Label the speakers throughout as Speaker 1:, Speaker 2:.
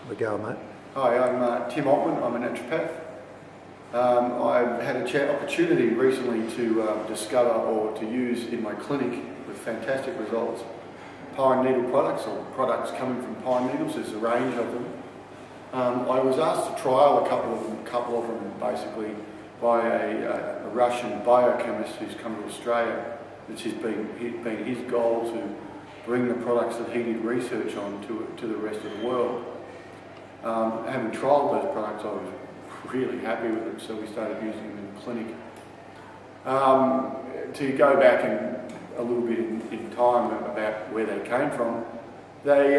Speaker 1: Have a go, mate.
Speaker 2: Hi, I'm Tim Altman. I'm a naturopath. I've had a opportunity recently to discover or to use in my clinic with fantastic results pine needle products, or products coming from pine needles. There's a range of them. I was asked to trial a couple of them basically by a Russian biochemist who's come to Australia. It's been his goal to bring the products that he did research on to the rest of the world. Having trialled those products, I was really happy with them, so we started using them in the clinic. To go back a little bit in time about where they came from, they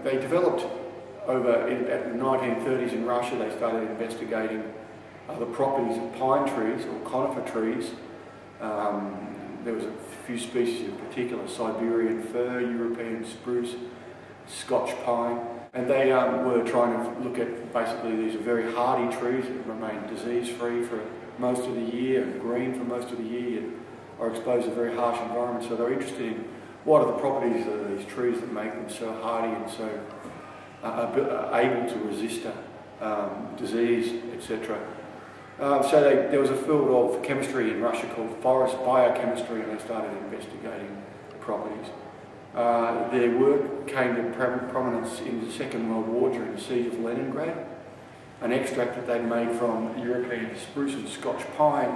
Speaker 2: developed at the 1930s in Russia. They started investigating the properties of pine trees or conifer trees. There was a few species in particular: Siberian fir, European spruce, Scotch pine. And they were trying to look at, basically, these are very hardy trees that remain disease-free for most of the year and green for most of the year, and are exposed to very harsh environments. So they're interested in what are the properties of these trees that make them so hardy and so able to resist disease, etc. So there was a field of chemistry in Russia called forest biochemistry, and they started investigating the properties. Their work came to prominence in the Second World War during the siege of Leningrad. An extract that they made from European spruce and Scotch pine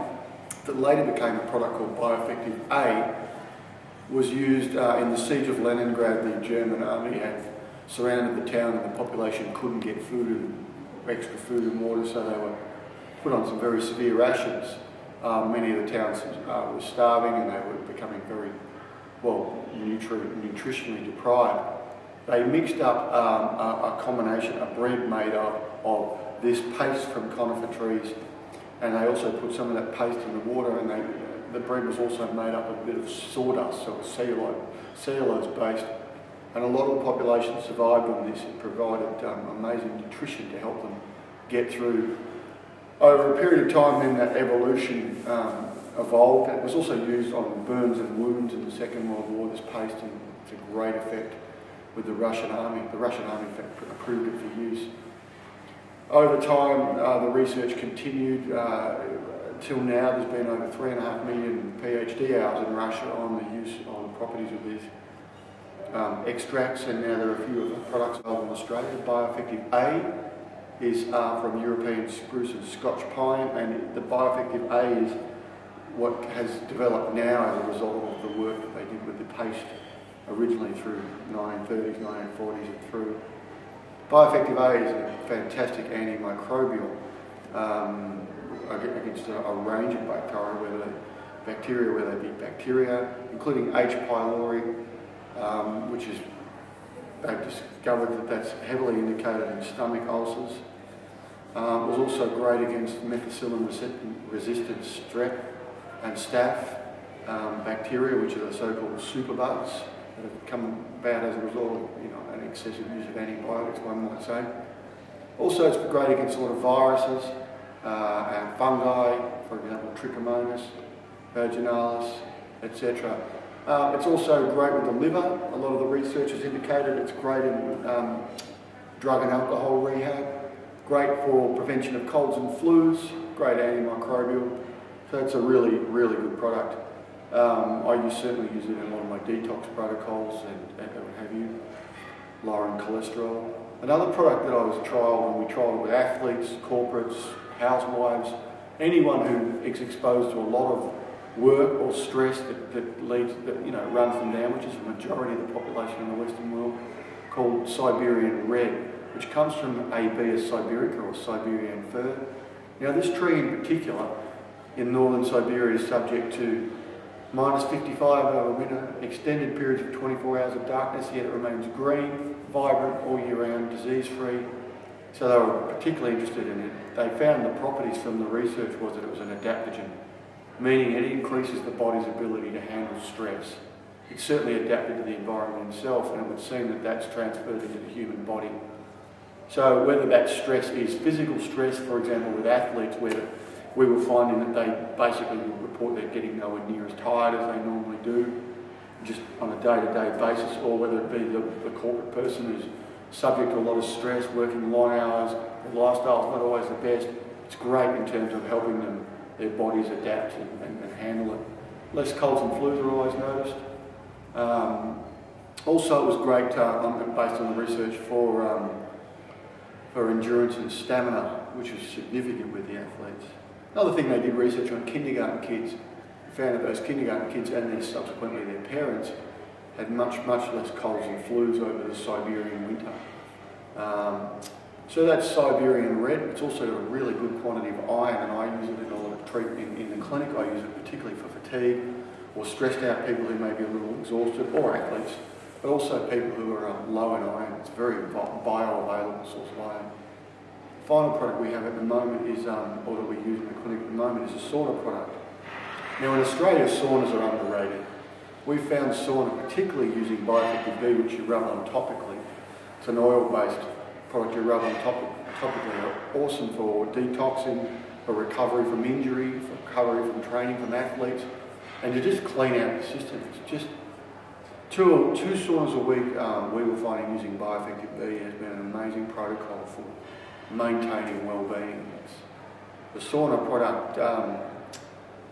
Speaker 2: that later became a product called Bioeffective A was used in the siege of Leningrad. The German army had surrounded the town and the population couldn't get extra food and water, so they were put on some very severe rations. Many of the towns were starving and they were becoming very nutritionally deprived. They mixed up a combination, a bread made up of this paste from conifer trees, and they also put some of that paste in the water, and the bread was also made up of a bit of sawdust, so it was cellulose based, and a lot of the population survived on this. It provided amazing nutrition to help them get through. Over a period of time then, that evolution evolved. It was also used on burns and wounds in the Second World War, this paste, and it's a great effect with the Russian army. The Russian army, in fact, approved it for use. Over time, the research continued. Till now, there's been over 3.5 million PhD hours in Russia on the properties of these extracts, and now there are a few of the products available in Australia. Bioeffective A is from European spruce and Scotch pine, and the Bioeffective A is what has developed now as a result of the work that they did with the paste originally through 1930s, 1940s and through. Bioeffective A is a fantastic antimicrobial against a range of bacteria, whether they be bacteria, including H. pylori, which is, they've discovered that that's heavily indicated in stomach ulcers. It was also great against methicillin-resistant strep and staph bacteria, which are the so-called superbugs that have come about as a result of an excessive use of antibiotics, one might say. Also, it's great against a lot of viruses and fungi, for example, Trichomonas, vaginalis, etc. It's also great with the liver. A lot of the research has indicated it's great in drug and alcohol rehab, great for prevention of colds and flus, great antimicrobial. So it's a really, really good product. I certainly use it in a lot of my detox protocols and what have you, lowering cholesterol. Another product that I was trialled, and we trialled it with athletes, corporates, housewives, anyone who is exposed to a lot of work or stress that runs them down, which is the majority of the population in the Western world, called Siberian Red, which comes from Abies siberica, or Siberian fir. Now, this tree in particular in northern Siberia is subject to -55 over winter, extended periods of 24 hours of darkness, yet it remains green, vibrant all year round, disease-free. So they were particularly interested in it. They found the properties from the research was that it was an adaptogen, meaning it increases the body's ability to handle stress. It's certainly adapted to the environment itself, and it would seem that that's transferred into the human body. So whether that stress is physical stress, for example, with athletes, where we were finding that they basically report they're getting nowhere near as tired as they normally do, just on a day-to-day basis, or whether it be the corporate person who's subject to a lot of stress, working long hours, their lifestyle's not always the best. It's great in terms of helping them, their bodies adapt and handle it. Less colds and flus are always noticed. Also, it was great based on the research for endurance and stamina, which was significant with the athletes. Another thing, they did research on kindergarten kids. Found that those kindergarten kids and subsequently their parents had much less colds and flus over the Siberian winter. So that's Siberian Red. It's also a really good quantity of iron, and I use it in a lot of treatment in the clinic. I use it particularly for fatigue or stressed out people who may be a little exhausted, or athletes, but also people who are low in iron. It's a very bioavailable source of iron. The final product we have at the moment is, or that we use in the clinic at the moment, is a sauna product. Now in Australia, saunas are underrated. We've found sauna, particularly using Bioeffective B, which you rub on topically. It's an oil-based product you rub on topically. Awesome for detoxing, for recovery from injury, for recovery from training from athletes, and to just clean out the system. It's just two saunas a week we were finding using Bioeffective B has been an amazing protocol for maintaining well-being. The sauna product,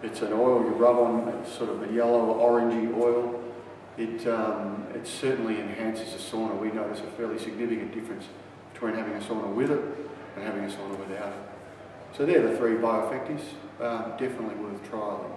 Speaker 2: it's an oil you rub on, it's sort of a yellow orangey oil. It certainly enhances the sauna. We notice a fairly significant difference between having a sauna with it and having a sauna without it. So they're the three Bioeffectives, definitely worth trialling.